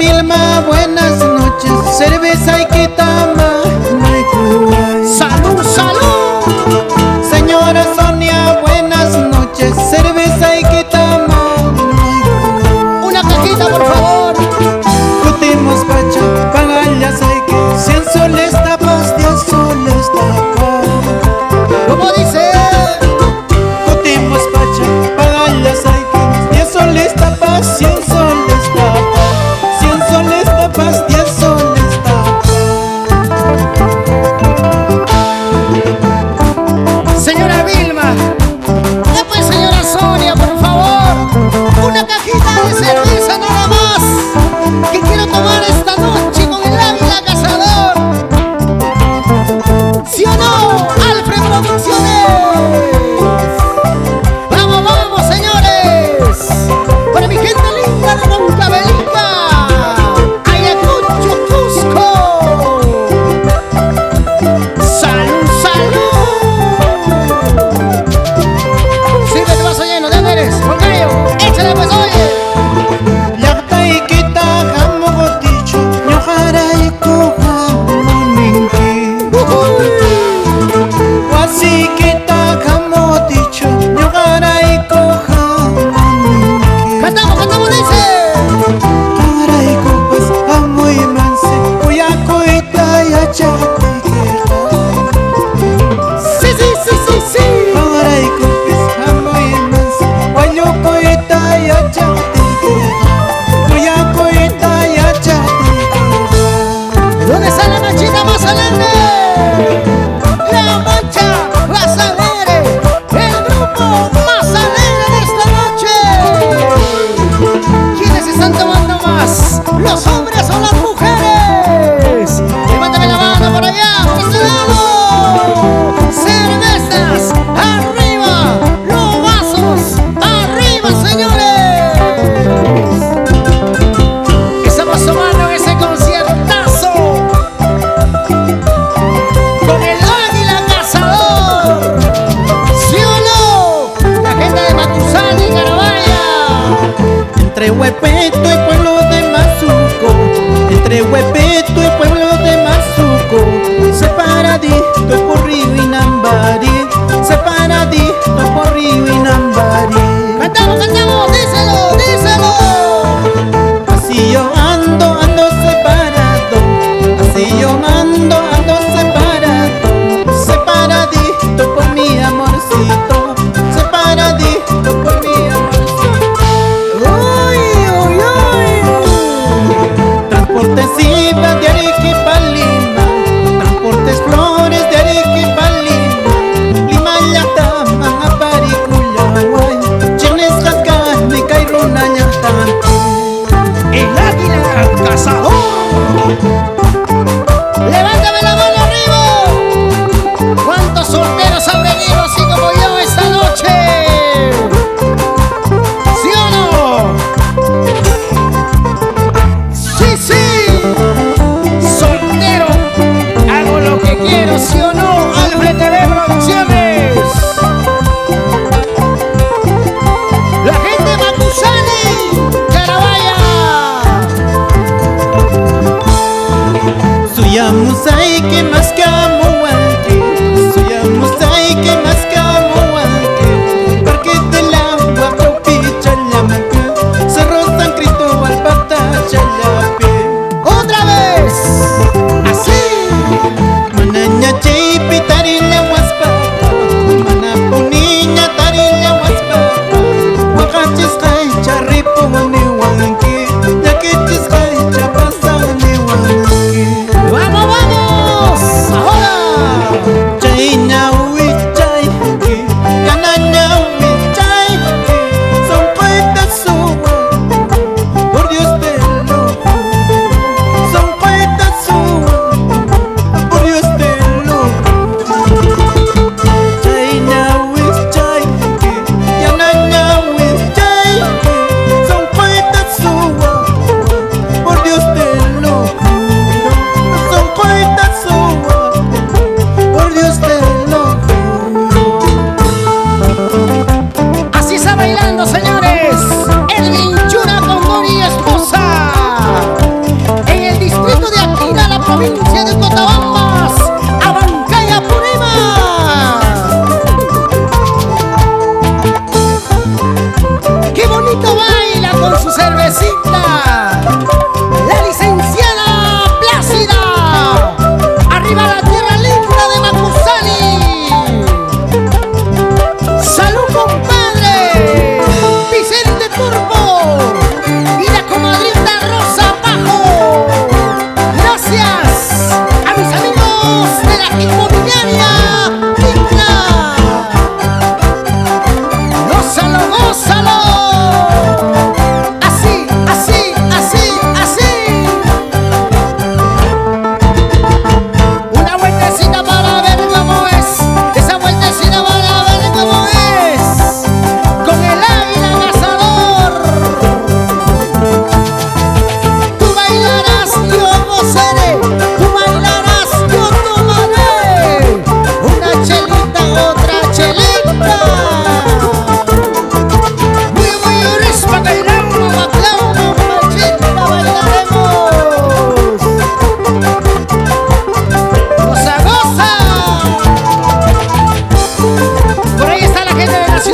Vilma, buenas noches. Cerveza y quitama, no hay Kuwait. ¡Salud, salud! Señora Sonia, buenas noches. Cerveza y quitama, no hay Kuwait. Una cajita, por favor. Cutimos pacha, pagallas hay que 100 soles tapas, 10 soles tapas. ¿Cómo dice? Cutimos pacha, pagallas hay que 10 soles tapas, 100 soles tapas. 100 soles tapas, 10 soles tapas. Señora Vilma. Después, señora Sonia, por favor. Una cajita de cerveza nada más, que quiero tomar esta noche con el Águila Cazador. ¿Sí o no, Alfred Producciones? Vamos, vamos, señores. Para mi gente linda de Huancavelica, Ayacucho, Cusco. ¡Salud, salud! Sirve el vaso lleno, ¿de dónde eres? Moncayo, échale pues, oye. Llaqta y quita jamogoticho, ñojara y coja moninki. Wasi quita jamogoticho, ñojara y coja moninki. Cantamos, cantamos, dice. Cara y copas, amo y manse, cuyaco y taya chate queja. Sí, sí, sí, sí, sí. Cara y copas, amo y manse, cuyaco y taya chate queja. Cuyaco y taya chate queja. ¿Dónde está la manchita más alegre? La mancha más alegre, el grupo más alegre de esta noche. ¿Quiénes están tomando más? ¿Los hombres o las mujeres? Levántame la mano por allá, por este lado. Cervezas, arriba, los vasos, arriba, señores. Estamos tomando en ese conciertazo con el Águila Cazador. ¿Sí o no? La gente de Matusani y Carabaya. Entre Huepeto y pueblo de Mazuco, entre Huepeto y pueblo de Mazuco, separadito por Río Inambari, separadito por Río Inambari. Cantamos, cantamos, díselo, díselo. Así yo ando, ando separado, así yo ando, ando separado, separadito por mi amorcito, separadito por mi amorcito. Uy, uy, uy. Transportes iba de Arequipa a Lima, transportes flores de Arequipa a Lima, Lima Yatama, Aparicuyahuay, Chenes Cascani, Cairuna Ñatante. El Águila Cazador. Levántame la mano arriba. ¿Cuántos solteros han venido así como yo esta noche? ¿Sí o no? Sí, sí. Soltero, hago lo que quiero, ¿sí o no? Alfred TV Producciones. La gente de Matusani, Carabaya. Suyamusay que más camuanque, Suyamusay que más camuanque, Parque del agua, Propicha, Llamaque, Cerro San Cristóbal, Patacha, Llape. Otra vez. Así. Manaña chipi tarilla huaspapa, manapuniña tarilla huaspapa, huacachis caicha ripuni huanqui, yaquichis caicha pasani huanqui. ¡Vamos, vamos!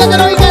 Siéntelo y